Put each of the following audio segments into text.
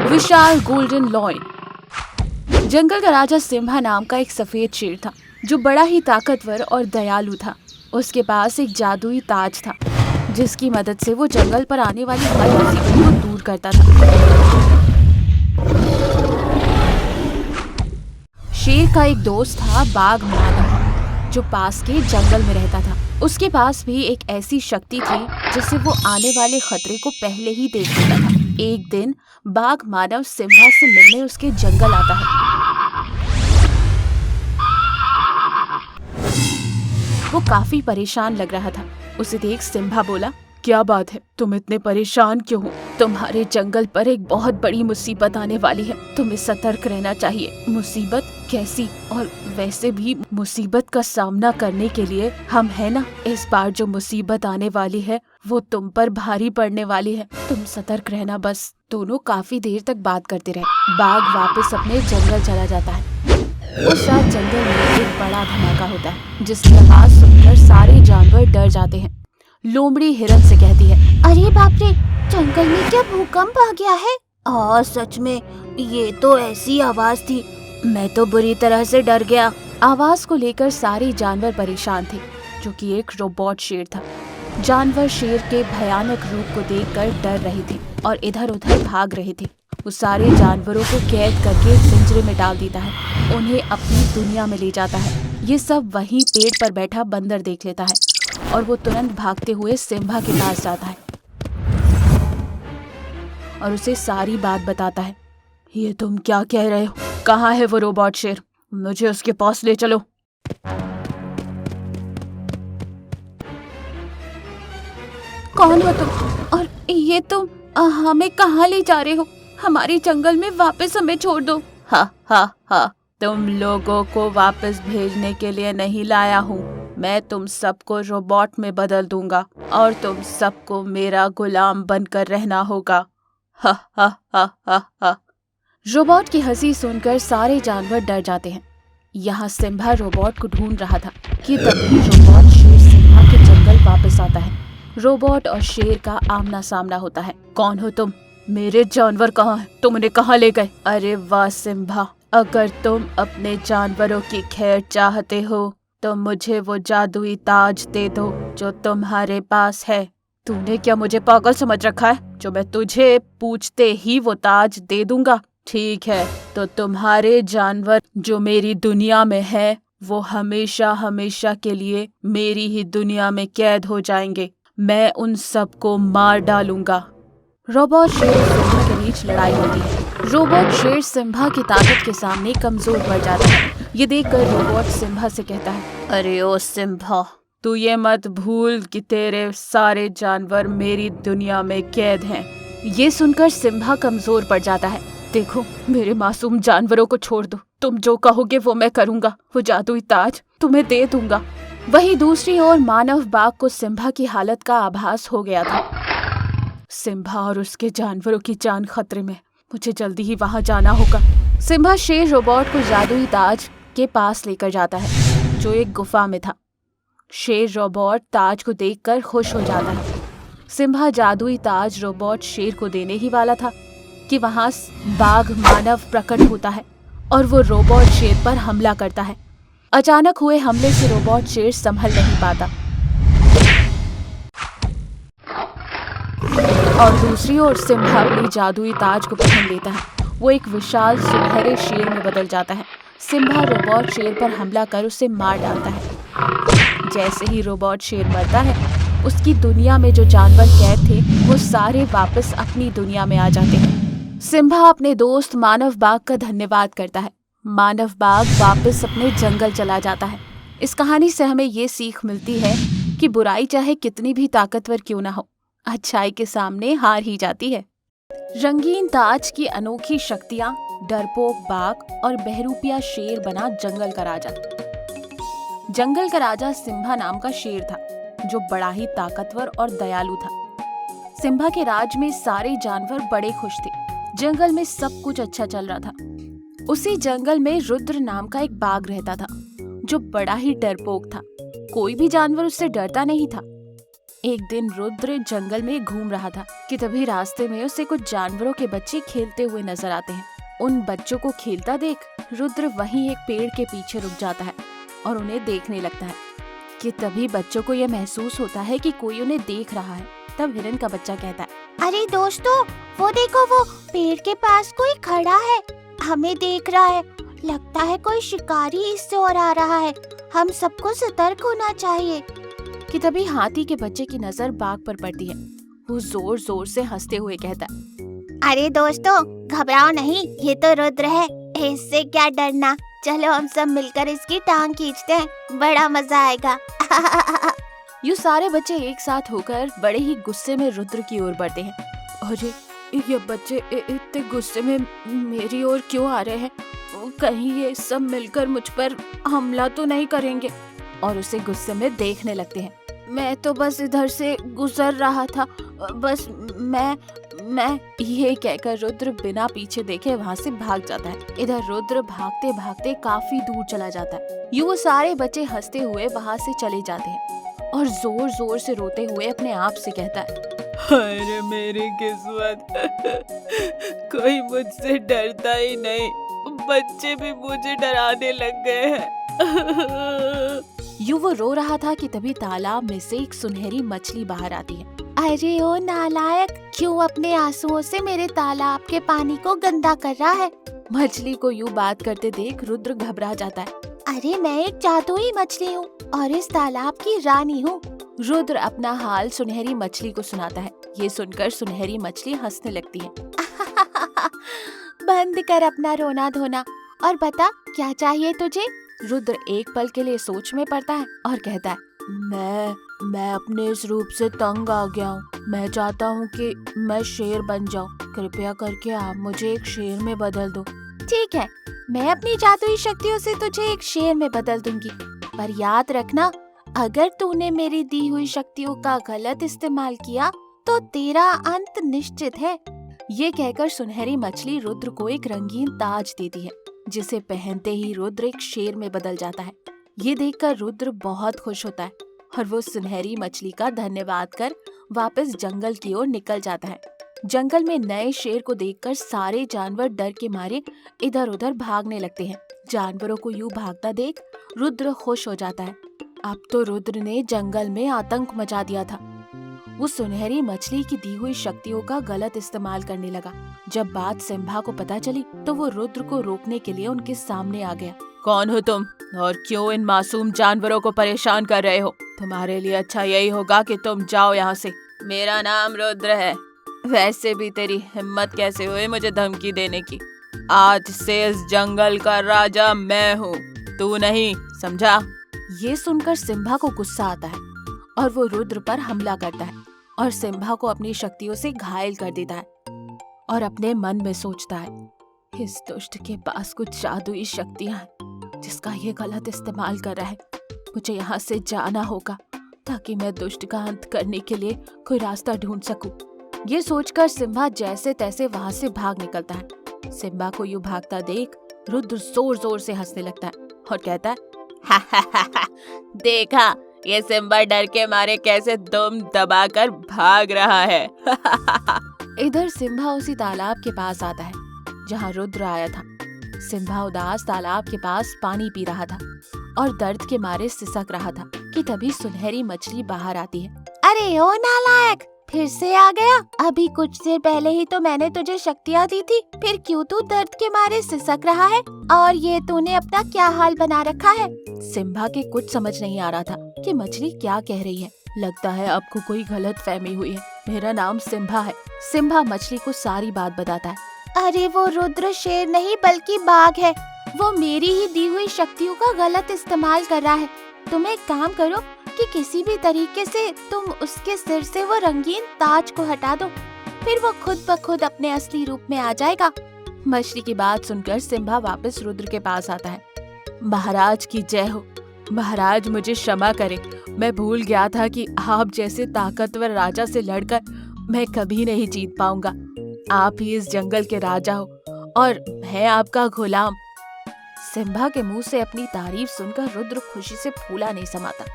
विशाल golden lion. जंगल का राजा सिम्हा नाम का एक सफेद शेर था जो बड़ा ही ताकतवर और दयालु था। उसके पास एक जादुई ताज था जिसकी मदद से वो जंगल पर आने वाली हर मुसीबत को दूर करता था। शेर का एक दोस्त था बाघ मानव, जो पास के जंगल में रहता था। उसके पास भी एक ऐसी शक्ति थी जिससे वो आने वाले खतरे को पहले ही देख लेता था। एक दिन बाघ मानव सिम्हा से मिलने उसके जंगल आता है। वो काफी परेशान लग रहा था। उसे देख सिम्हा बोला, क्या बात है, तुम इतने परेशान क्यों हो? तुम्हारे जंगल पर एक बहुत बड़ी मुसीबत आने वाली है, तुम्हें सतर्क रहना चाहिए। मुसीबत कैसी? और वैसे भी मुसीबत का सामना करने के लिए हम है ना। इस बार जो मुसीबत आने वाली है वो तुम पर भारी पड़ने वाली है, तुम सतर्क रहना बस। दोनों काफी देर तक बात करते रहे। बाघ वापस अपने जंगल चला जाता है। उस रात जंगल में एक बड़ा धमाका होता है जिसकी आवाज सुनकर सारे जानवर डर जाते हैं। लोमड़ी हिरन से कहती है, अरे बाप रे, जंगल में क्या भूकंप आ गया है? सच में ये तो ऐसी आवाज थी, मैं तो बुरी तरह से डर गया। आवाज को लेकर सारे जानवर परेशान थे, जो कि एक रोबोट शेर था। जानवर शेर के भयानक रूप को देखकर डर रहे थे और इधर उधर भाग रहे थे। वो सारे जानवरों को कैद करके पिंजरे में डाल देता है, उन्हें अपनी दुनिया में ले जाता है। ये सब वहीं पेड़ पर बैठा बंदर देख लेता है और वो तुरंत भागते हुए सिम्हा के पास जाता है और उसे सारी बात बताता है। ये तुम क्या कह रहे हो? कहाँ है वो रोबोट शेर? मुझे उसके पास ले चलो। कौन हो तुम? और ये तुम हमें कहाँ ले जा रहे हो? हमारे जंगल में वापस हमें छोड़ दो। हा हा हा, तुम लोगों को वापस भेजने के लिए नहीं लाया हूँ। मैं तुम सबको रोबोट में बदल दूंगा और तुम सबको मेरा गुलाम बनकर रहना होगा। हा हा हा हा हा। रोबोट की हंसी सुनकर सारे जानवर डर जाते हैं। यहाँ सिम्हा रोबोट को ढूंढ रहा था कि तभी रोबोट शेर सिम्हा के जंगल वापस आता है। रोबोट और शेर का आमना सामना होता है। कौन हो तुम? मेरे जानवर कहाँ हैं? तुम उन्हें कहाँ ले गए? अरे वाह सिम्हा, अगर तुम अपने जानवरों की खैर चाहते हो तो मुझे वो जादुई ताज दे दो जो तुम्हारे पास है। तूने क्या मुझे पागल समझ रखा है जो मैं तुझे पूछते ही वो ताज दे दूंगा? ठीक है, तो तुम्हारे जानवर जो मेरी दुनिया में है वो हमेशा हमेशा के लिए मेरी ही दुनिया में कैद हो जाएंगे। मैं उन सबको मार डालूंगा। रोबोट शेर और सिम्हा के बीच लड़ाई होती है। रोबोट शेर सिम्हा की ताकत के सामने कमजोर पड़ जाता है। ये देखकर रोबोट सिम्हा से कहता है, अरे ओ सिम्हा, तू ये मत भूल कि तेरे सारे जानवर मेरी दुनिया में कैद हैं। ये सुनकर सिम्हा कमजोर पड़ जाता है। देखो, मेरे मासूम जानवरों को छोड़ दो, तुम जो कहोगे वो मैं करूंगा। वो जादुई ताज तुम्हें दे दूंगा। वहीं दूसरी ओर मानव बाघ को सिम्हा की हालत का आभास हो गया था। सिम्हा और उसके जानवरों की जान खतरे में, मुझे जल्दी ही वहां जाना होगा। सिम्हा शेर रोबोट को जादुई ताज के पास लेकर जाता है जो एक गुफा में था। शेर रोबोट ताज को देखकर खुश हो जाता है। सिम्हा जादुई ताज रोबोट शेर को देने ही वाला था कि वहां बाघ मानव प्रकट होता है और वो रोबोट शेर पर हमला करता है। अचानक हुए हमले से रोबोट शेर संभल नहीं पाता और दूसरी ओर सिम्हा अपनी जादुई ताज को पहन लेता है। वो एक विशाल सुनहरे शेर में बदल जाता है। सिम्हा रोबोट शेर पर हमला कर उसे मार डालता है। जैसे ही रोबोट शेर मरता है, उसकी दुनिया में जो जानवर कैद थे वो सारे वापस अपनी दुनिया में आ जाते हैं। सिम्हा अपने दोस्त मानव बाघ का धन्यवाद करता है। मानव बाघ वापस अपने जंगल चला जाता है। इस कहानी से हमें ये सीख मिलती है कि बुराई चाहे कितनी भी ताकतवर क्यों ना हो, अच्छाई के सामने हार ही जाती है। रंगीन ताज की अनोखी शक्तियां, डरपोक बाघ और बहरूपिया शेर बना जंगल का राजा। जंगल का राजा सिम्हा नाम का शेर था जो बड़ा ही ताकतवर और दयालु था। सिम्हा के राज में सारे जानवर बड़े खुश थे। जंगल में सब कुछ अच्छा चल रहा था। उसी जंगल में रुद्र नाम का एक बाघ रहता था जो बड़ा ही डरपोक था। कोई भी जानवर उससे डरता नहीं था। एक दिन रुद्र जंगल में घूम रहा था कि तभी रास्ते में उसे कुछ जानवरों के बच्चे खेलते हुए नजर आते हैं। उन बच्चों को खेलता देख रुद्र वहीं एक पेड़ के पीछे रुक जाता है और उन्हें देखने लगता है कि तभी बच्चों को यह महसूस होता है कि कोई उन्हें देख रहा है। तब हिरन का बच्चा कहता है, अरे दोस्तों, वो देखो, वो पेड़ के पास कोई खड़ा है, हमें देख रहा है। लगता है कोई शिकारी इस ओर आ रहा है, हम सबको सतर्क होना चाहिए। कि तभी हाथी के बच्चे की नजर बाघ पर पड़ती है। वो जोर जोर से हंसते हुए कहता है, अरे दोस्तों, घबराओ नहीं, ये तो रुद्र है, इससे क्या डरना। चलो हम सब मिलकर इसकी टांग खींचते हैं, बड़ा मजा आएगा। यूँ सारे बच्चे एक साथ होकर बड़े ही गुस्से में रुद्र की ओर बढ़ते हैं। अरे ये बच्चे इतने गुस्से में मेरी ओर क्यों आ रहे हैं? कहीं ये सब मिलकर मुझ पर हमला तो नहीं करेंगे? और उसे गुस्से में देखने लगते हैं। मैं तो बस इधर से गुजर रहा था, बस मैं ये कहकर रुद्र बिना पीछे देखे वहाँ से भाग जाता है। इधर रुद्र भागते भागते काफी दूर चला जाता है। यूँ वो सारे बच्चे हंसते हुए वहाँ से चले जाते हैं और जोर जोर से रोते हुए अपने आप से कहता है, अरे मेरी किस्मत, कोई मुझसे डरता ही नहीं, बच्चे भी मुझे डराने लग गए हैं। यूँ वो रो रहा था कि तभी तालाब में से एक सुनहरी मछली बाहर आती है। अरे ओ नालायक, क्यों अपने आंसुओं से मेरे तालाब के पानी को गंदा कर रहा है? मछली को यूँ बात करते देख रुद्र घबरा जाता है। अरे मैं एक जादुई मछली हूँ और इस तालाब की रानी हूँ। रुद्र अपना हाल सुनहरी मछली को सुनाता है। ये सुनकर सुनहरी मछली हंसने लगती है। बंद कर अपना रोना धोना और बता, क्या चाहिए तुझे? रुद्र एक पल के लिए सोच में पड़ता है और कहता है, मैं अपने इस रूप से तंग आ गया हूँ। मैं चाहता हूँ कि मैं शेर बन जाऊँ। कृपया करके आप मुझे एक शेर में बदल दो। ठीक है, मैं अपनी जादुई शक्तियों से तुझे एक शेर में बदल दूंगी, पर याद रखना, अगर तूने मेरी दी हुई शक्तियों का गलत इस्तेमाल किया तो तेरा अंत निश्चित है। ये कहकर सुनहरी मछली रुद्र को एक रंगीन ताज देती है, जिसे पहनते ही रुद्र एक शेर में बदल जाता है। ये देखकर रुद्र बहुत खुश होता है और वो सुनहरी मछली का धन्यवाद कर वापस जंगल की ओर निकल जाता है। जंगल में नए शेर को देखकर सारे जानवर डर के मारे इधर उधर भागने लगते हैं। जानवरों को यूं भागता देख रुद्र खुश हो जाता है। अब तो रुद्र ने जंगल में आतंक मचा दिया था। वो सुनहरी मछली की दी हुई शक्तियों का गलत इस्तेमाल करने लगा। जब बात सिम्बा को पता चली तो वो रुद्र को रोकने के लिए उनके सामने आ गया। कौन हो तुम और क्यों इन मासूम जानवरों को परेशान कर रहे हो? तुम्हारे लिए अच्छा यही होगा कि तुम जाओ यहाँ से। मेरा नाम रुद्र है। वैसे भी तेरी हिम्मत कैसे हुई मुझे धमकी देने की? आज से इस जंगल का राजा मैं हूँ, तू नहीं, समझा? ये सुनकर सिम्बा को गुस्सा आता है और वो रुद्र पर हमला करता है और सिम्बा को अपनी शक्तियों से घायल कर देता है और अपने मन में सोचता है, इस दुष्ट के पास कुछ जादुई शक्तियां हैं जिसका ये गलत इस्तेमाल कर रहा है। मुझे यहाँ से जाना होगा ताकि मैं दुष्ट का अंत करने के लिए कोई रास्ता ढूंढ सकूं। ये सोचकर सिम्बा जैसे तैसे वहाँ से भाग निकलता है। सिम्बा को यूं भागता देख रुद्र जोर जोर से हंसने लगता है और कहता है, देखा, ये सिम्बा डर के मारे कैसे दम दबाकर भाग रहा है। इधर सिम्बा उसी तालाब के पास आता है जहाँ रुद्र आया था। सिम्बा उदास तालाब के पास पानी पी रहा था और दर्द के मारे सिसक रहा था कि तभी सुनहरी मछली बाहर आती है। अरे ओ नालायक, फिर से आ गया? अभी कुछ देर पहले ही तो मैंने तुझे शक्तियाँ दी थी, फिर क्यों तू दर्द के मारे सिसक रहा है? और ये तूने अपना क्या हाल बना रखा है? सिम्बा के कुछ समझ नहीं आ रहा था कि मछली क्या कह रही है। लगता है आपको कोई गलत फहमी हुई है। मेरा नाम सिम्बा है। सिम्बा मछली को सारी बात बताता है। अरे वो रुद्र शेर नहीं बल्कि बाघ है। वो मेरी ही दी हुई शक्तियों का गलत इस्तेमाल कर रहा है। तुम एक काम करो कि किसी भी तरीके से तुम उसके सिर से वो रंगीन ताज को हटा दो, फिर वो खुद ब खुद अपने असली रूप में आ जाएगा। मछली की बात सुनकर सिम्बा वापस रुद्र के पास आता है। महाराज की जय हो। महाराज मुझे क्षमा करें, मैं भूल गया था कि आप जैसे ताकतवर राजा से लड़कर मैं कभी नहीं जीत पाऊंगा। आप ही इस जंगल के राजा हो और मैं आपका गुलाम। सिम्बा के मुंह से अपनी तारीफ सुनकर रुद्र खुशी से फूला नहीं समाता।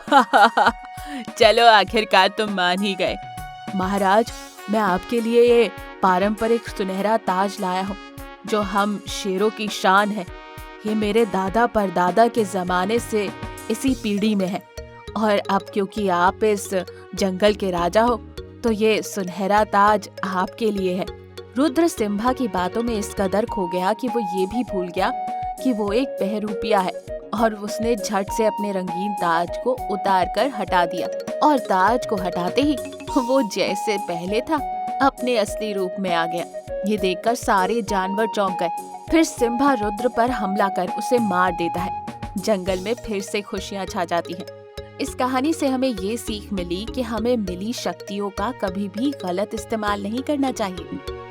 चलो आखिरकार तुम मान ही गए। महाराज, मैं आपके लिए ये पारंपरिक सुनहरा ताज लाया हूँ जो हम शेरों की शान है। ये मेरे दादा परदादा के जमाने से इसी पीढ़ी में है और अब क्योंकि आप इस जंगल के राजा हो तो ये सुनहरा ताज आपके लिए है। रुद्र सिम्हा की बातों में इस कदर खो गया कि वो ये भी भूल गया कि वो एक बहरूपिया है और उसने झट से अपने रंगीन ताज को उतार कर हटा दिया और ताज को हटाते ही वो जैसे पहले था अपने असली रूप में आ गया। ये देखकर सारे जानवर चौंक गए। फिर सिम्हा रुद्र पर हमला कर उसे मार देता है। जंगल में फिर से खुशियां छा जाती हैं। इस कहानी से हमें ये सीख मिली कि हमें मिली शक्तियों का कभी भी गलत इस्तेमाल नहीं करना चाहिए।